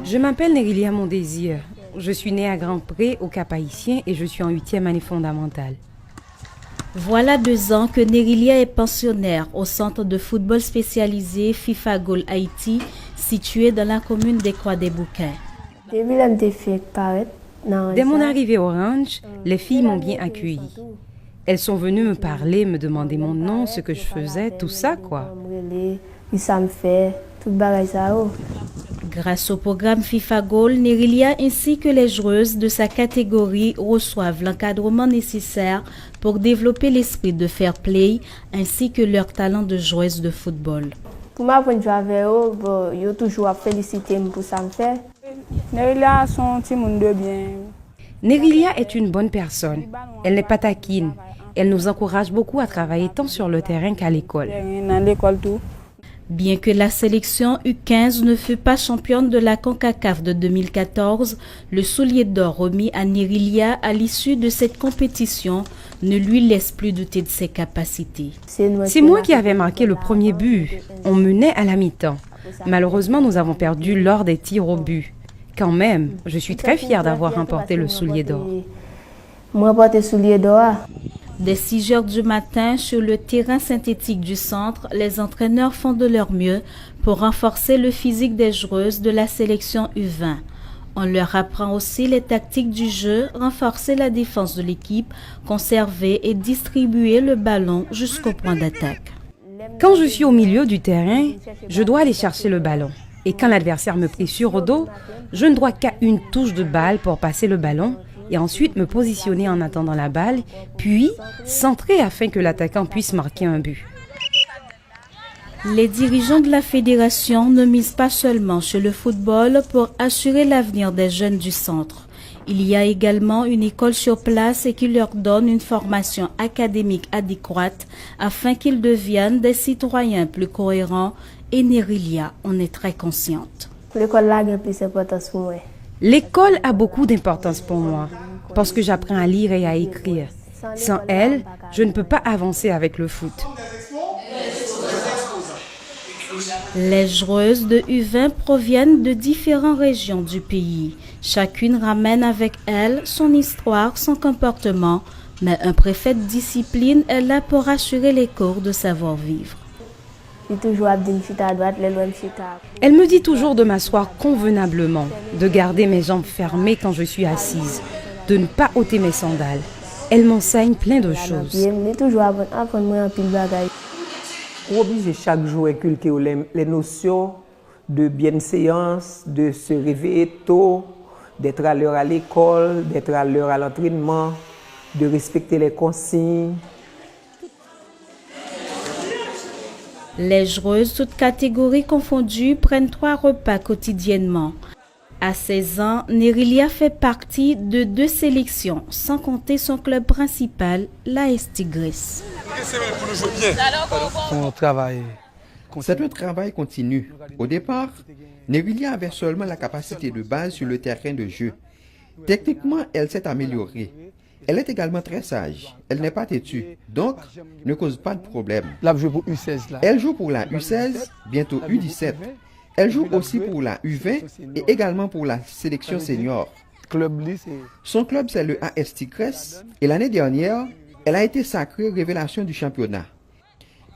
Je m'appelle Nerilia Mon Désir. Je suis née à Grand Pré, au Cap-Haïtien, et je suis en 8e année fondamentale. Voilà 2 ans que Nerilia est pensionnaire au centre de football spécialisé FIFA Goal Haïti, situé dans la commune des Croix-des-Bouquins. Dès mon arrivée au ranch, les filles m'ont bien accueillie. Elles sont venues me parler, me demander mon nom, ce que je faisais, tout ça quoi. Grâce au programme FIFA Goal, Nerilia ainsi que les joueuses de sa catégorie reçoivent l'encadrement nécessaire pour développer l'esprit de fair play ainsi que leur talent de joueuse de football. Pour m'apprendre à jouer avec eux, je toujours félicité pour ça me fait. Nerilia est une bonne personne. Elle n'est pas taquine. Elle nous encourage beaucoup à travailler tant sur le terrain qu'à l'école. Bien que la sélection U15 ne fut pas championne de la CONCACAF de 2014, le soulier d'or remis à Nerilia à l'issue de cette compétition ne lui laisse plus douter de ses capacités. C'est moi qui avais marqué le premier but. On menait à la mi-temps. Malheureusement, nous avons perdu lors des tirs au but. Quand même, je suis très fière d'avoir remporté le soulier d'or. Dès 6 heures du matin, sur le terrain synthétique du centre, les entraîneurs font de leur mieux pour renforcer le physique des joueuses de la sélection U20. On leur apprend aussi les tactiques du jeu, renforcer la défense de l'équipe, conserver et distribuer le ballon jusqu'au point d'attaque. Quand je suis au milieu du terrain, je dois aller chercher le ballon. Et quand l'adversaire me pressure au dos, je ne dois qu'à une touche de balle pour passer le ballon et ensuite me positionner en attendant la balle, puis centrer afin que l'attaquant puisse marquer un but. Les dirigeants de la fédération ne misent pas seulement sur le football pour assurer l'avenir des jeunes du centre. Il y a également une école sur place et qui leur donne une formation académique adéquate afin qu'ils deviennent des citoyens plus cohérents et Nerilia en est très consciente. L'école a beaucoup d'importance pour moi parce que j'apprends à lire et à écrire. Sans elle, je ne peux pas avancer avec le foot. Les joueuses de U20 proviennent de différentes régions du pays. Chacune ramène avec elle son histoire, son comportement, mais un préfet de discipline est là pour assurer les cours de savoir-vivre. Elle me dit toujours de m'asseoir convenablement, de garder mes jambes fermées quand je suis assise, de ne pas ôter mes sandales. Elle m'enseigne plein de choses. Obliger chaque jour à inculquer les notions de bienséance, de se réveiller tôt, d'être à l'heure à l'école, d'être à l'heure à l'entraînement, de respecter les consignes. Les joueuses, toutes catégories confondues, prennent 3 repas quotidiennement. À 16 ans, Nerilia fait partie de 2 sélections, sans compter son club principal, l'AS Tigres. C'est un travail continu. Au départ, Nerilia avait seulement la capacité de base sur le terrain de jeu. Techniquement, elle s'est améliorée. Elle est également très sage. Elle n'est pas têtue, donc ne cause pas de problème. Elle joue pour la U16, bientôt U17. Elle joue aussi pour la U20 et également pour la sélection senior. Son club, c'est le AS Tigres et l'année dernière, elle a été sacrée révélation du championnat.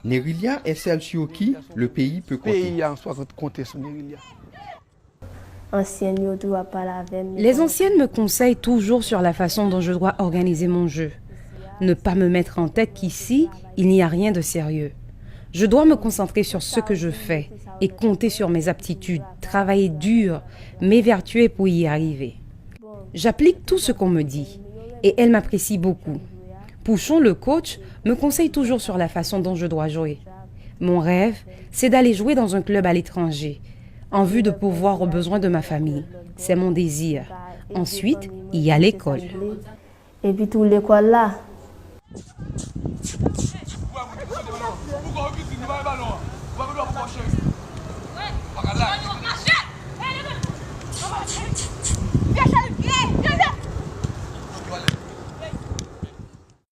Nerilia est celle sur qui le pays peut compter. Les anciennes me conseillent toujours sur la façon dont je dois organiser mon jeu. Ne pas me mettre en tête qu'ici, il n'y a rien de sérieux. Je dois me concentrer sur ce que je fais et compter sur mes aptitudes, travailler dur, m'évertuer pour y arriver. J'applique tout ce qu'on me dit et elle m'apprécie beaucoup. Pouchon, le coach, me conseille toujours sur la façon dont je dois jouer. Mon rêve, c'est d'aller jouer dans un club à l'étranger, en vue de pourvoir aux besoins de ma famille. C'est mon désir. Ensuite, il y a l'école. Et puis tout l'école là.